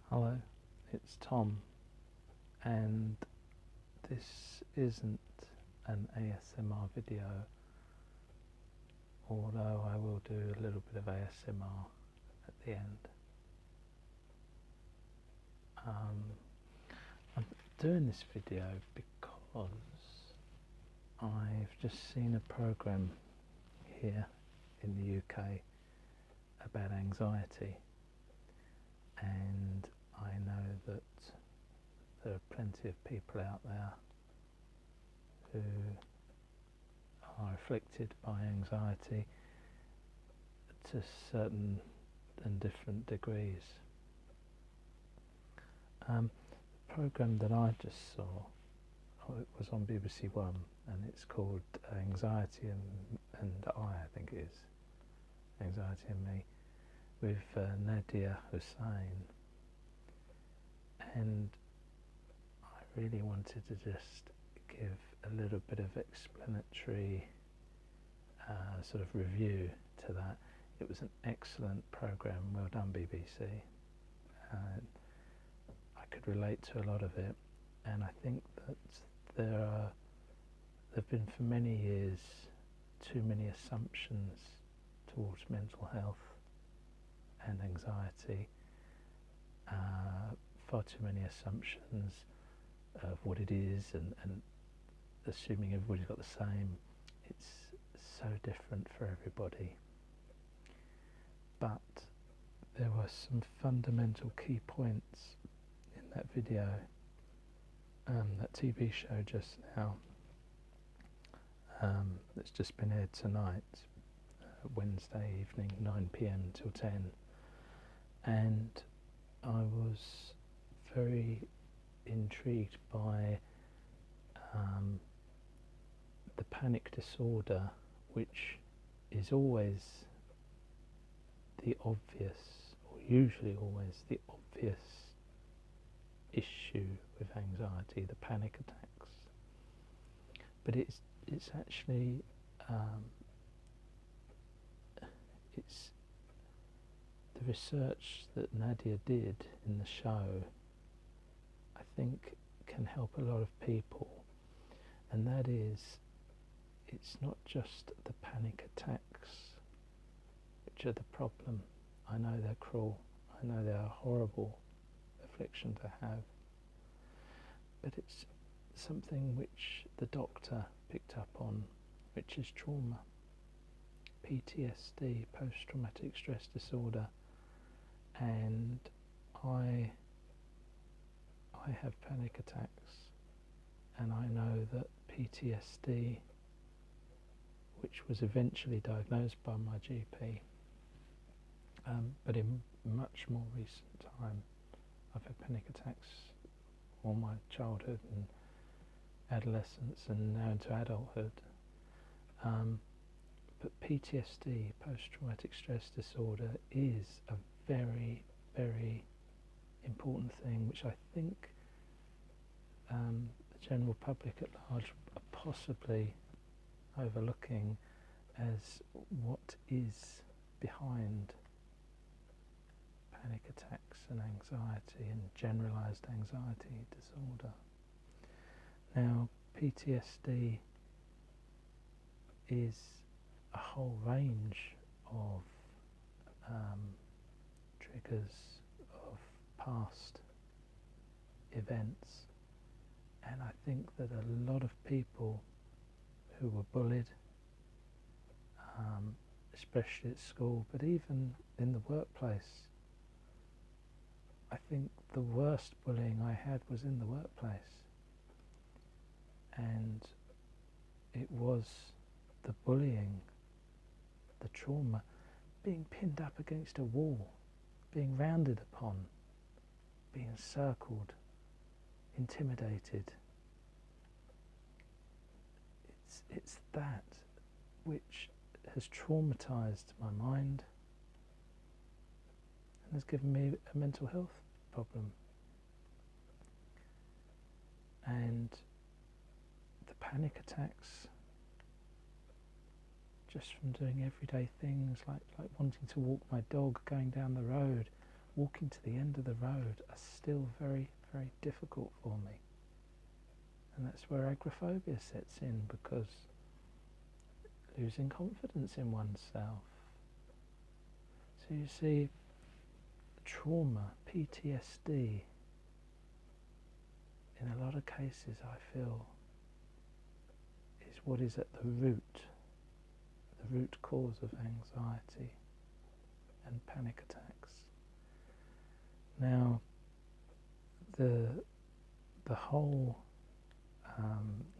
Hello, it's Tom, and this isn't an ASMR video, although I will do a little bit of ASMR at the end. I'm doing this video because I've just seen a program here in the UK about anxiety, and I know that there are plenty of people out there who are afflicted by anxiety to certain and different degrees. The program that I just saw, it was on BBC One, and it's called Anxiety and I think it is, Anxiety and Me, with Nadia Hussein, and I really wanted to just give a little bit of explanatory sort of review to that. It was an excellent program, well done BBC. I could relate to a lot of it, and I think that there have been for many years too many assumptions towards mental health and anxiety, far too many assumptions of what it is, and assuming everybody's got the same. It's so different for everybody. But there were some fundamental key points in that video, that TV show just now, that's just been aired tonight, Wednesday evening, 9 p.m. till 10, and I was very intrigued by the panic disorder, which is always the obvious, or usually always the obvious issue with anxiety, the panic attacks. But it's actually it's the research that Nadia did in the show, I think, can help a lot of people, and that is, it's not just the panic attacks which are the problem. I know they're cruel, I know they're a horrible affliction to have, but it's something which the doctor picked up on, which is trauma, PTSD, post-traumatic stress disorder, and I have panic attacks, and I know that PTSD, which was eventually diagnosed by my GP, but in much more recent time, I've had panic attacks all my childhood and adolescence and now into adulthood. But PTSD, post-traumatic stress disorder, is a very, very important thing, which I think the general public at large are possibly overlooking as what is behind panic attacks and anxiety and generalized anxiety disorder. Now, PTSD is a whole range of triggers of past events, and I think that a lot of people who were bullied, especially at school, but even in the workplace, I think the worst bullying I had was in the workplace, and it was the bullying, the trauma, being pinned up against a wall, being rounded upon, being circled, intimidated. It's that which has traumatized my mind and has given me a mental health problem. And the panic attacks, just from doing everyday things like wanting to walk my dog going down the road, walking to the end of the road are still very, very difficult for me. And that's where agoraphobia sets in, because losing confidence in oneself. So you see, trauma, PTSD, in a lot of cases I feel is what is at the root cause of anxiety and panic attacks. Now, the whole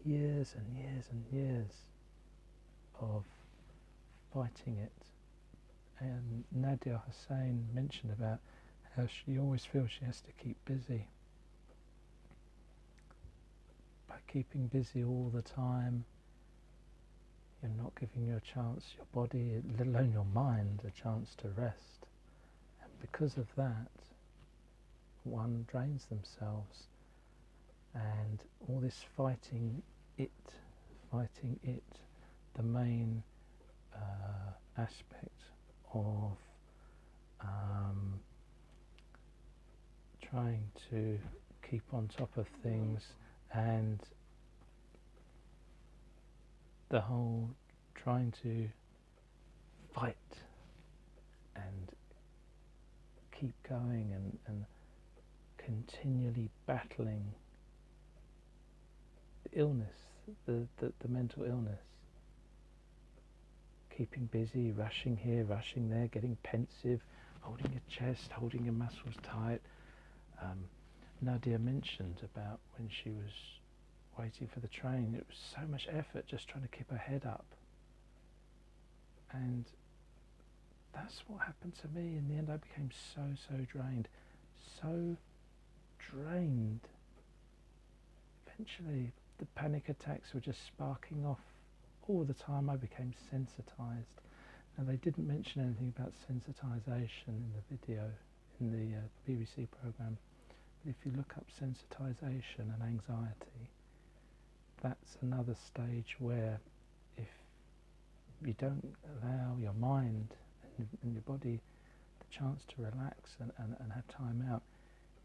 years and years and years of fighting it, and Nadia Hussein mentioned about how she always feels she has to keep busy. By keeping busy all the time, you're not giving your body, let alone your mind, a chance to rest. And because of that, one drains themselves, and all this fighting it, the main aspect of trying to keep on top of things, and the whole trying to fight and keep going and continually battling the illness, the mental illness. Keeping busy, rushing here, rushing there, getting pensive, holding your chest, holding your muscles tight. Nadia mentioned about when she was waiting for the train, it was so much effort just trying to keep her head up. And that's what happened to me. In the end, I became so drained. Eventually, the panic attacks were just sparking off all the time. I became sensitized. Now, they didn't mention anything about sensitization in the video, in the BBC program. But if you look up sensitization and anxiety, that's another stage where if you don't allow your mind and your body the chance to relax and have time out,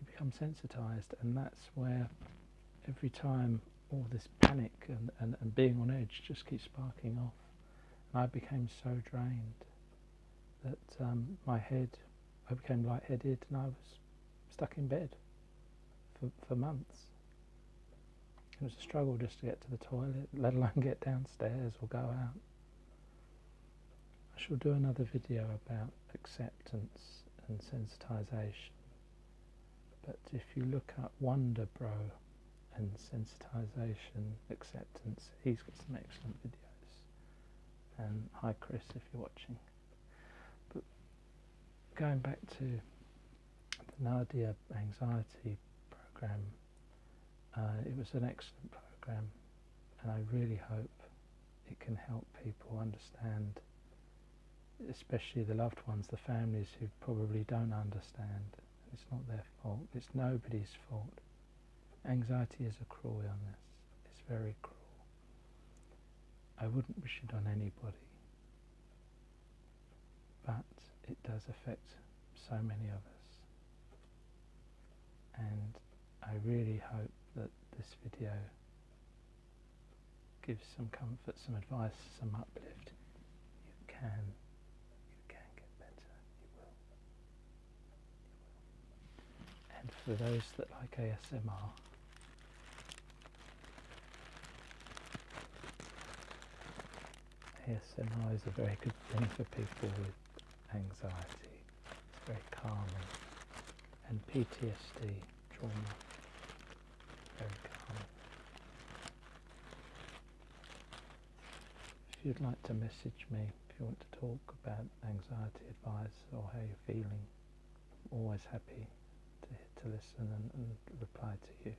you become sensitized, and that's where every time all this panic and being on edge just keeps sparking off. And I became so drained that I became lightheaded, and I was stuck in bed for months. It was a struggle just to get to the toilet, let alone get downstairs or go out. I shall do another video about acceptance and sensitization. But if you look up Wonder Bro and sensitization, acceptance, he's got some excellent videos. And hi Chris, if you're watching. But going back to the Nadia anxiety program, it was an excellent program, and I really hope it can help people understand, especially the loved ones, the families who probably don't understand. It's not their fault, it's nobody's fault. Anxiety is a cruel illness, it's very cruel. I wouldn't wish it on anybody, but it does affect so many of us. And I really hope that this video gives some comfort, some advice, some uplift. You can get better, you will. And for those that like ASMR, ASMR is a very good thing for people with anxiety. It's very calming. And PTSD, trauma, very calming. If you'd like to message me, if you want to talk about anxiety advice or how you're feeling, I'm always happy to listen and reply to you.